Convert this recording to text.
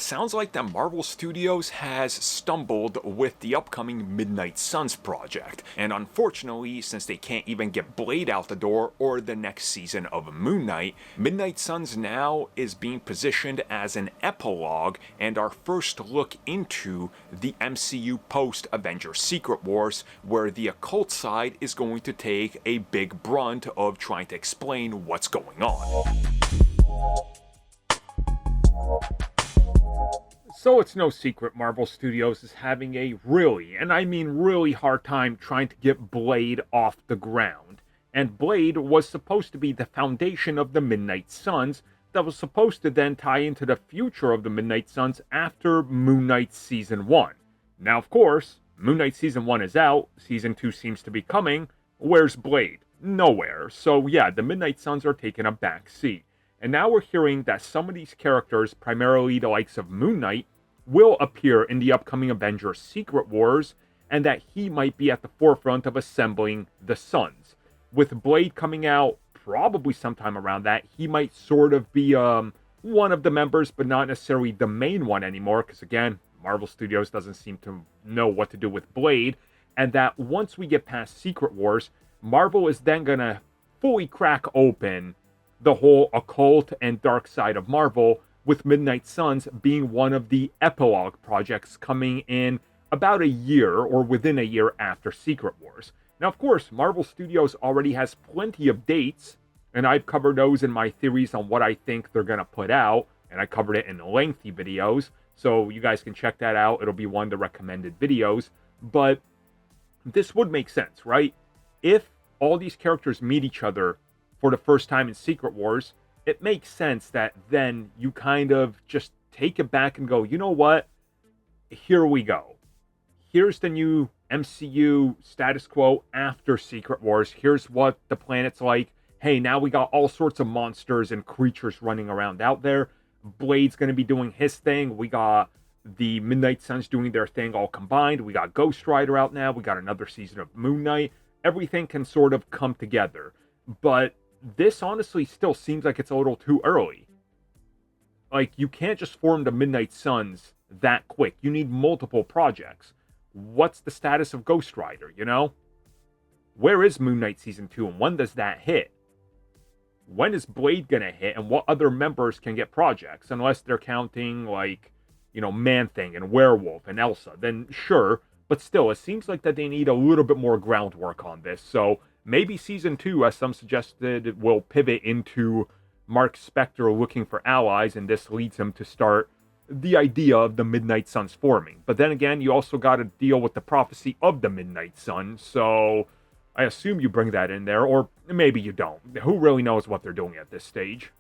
it sounds like that Marvel Studios has stumbled with the upcoming Midnight Suns project, and unfortunately, since they can't even get Blade out the door or the next season of Moon Knight, Midnight Suns now is being positioned as an epilogue and our first look into the MCU post-Avengers Secret Wars, where the occult side is going to take a big brunt of trying to explain what's going on. So it's no secret Marvel Studios is having a really, and I mean really hard time trying to get Blade off the ground. And Blade was supposed to be the foundation of the Midnight Suns that was supposed to then tie into the future of the Midnight Suns after Moon Knight Season 1. Now, of course, Moon Knight Season 1 is out, Season 2 seems to be coming. Where's Blade? Nowhere. So yeah, the Midnight Suns are taking a back seat. And now we're hearing that some of these characters, primarily the likes of Moon Knight, will appear in the upcoming Avengers Secret Wars, and that he might be at the forefront of assembling the Suns. With Blade coming out probably sometime around that, he might sort of be one of the members, but not necessarily the main one anymore, because again, Marvel Studios doesn't seem to know what to do with Blade, and that once we get past Secret Wars, Marvel is then going to fully crack open the whole occult and dark side of Marvel, with Midnight Suns being one of the epilogue projects coming in about a year or within a year after Secret Wars. Now, of course, Marvel Studios already has plenty of dates, and I've covered those in my theories on what I think they're going to put out, and I covered it in lengthy videos, so you guys can check that out. It'll be one of the recommended videos, but this would make sense, right? If all these characters meet each other for the first time in Secret Wars, it makes sense that then you kind of just take it back and go, you know what? Here we go. Here's the new MCU status quo after Secret Wars. Here's what the planet's like. Hey, now we got all sorts of monsters and creatures running around out there. Blade's going to be doing his thing. We got the Midnight Suns doing their thing all combined. We got Ghost Rider out now. We got another season of Moon Knight. Everything can sort of come together. But this honestly still seems like it's a little too early. Like, you can't just form the Midnight Suns that quick. You need multiple projects. What's the status of Ghost Rider, you know? Where is Moon Knight Season 2, and when does that hit? When is Blade gonna hit, and what other members can get projects? Unless they're counting, like, you know, Man-Thing and Werewolf and Elsa, then sure. But still, it seems like that they need a little bit more groundwork on this, so maybe Season 2, as some suggested, will pivot into Mark Spector looking for allies, and this leads him to start the idea of the Midnight Suns forming. But then again, you also got to deal with the prophecy of the Midnight Sun, so I assume you bring that in there, or maybe you don't. Who really knows what they're doing at this stage?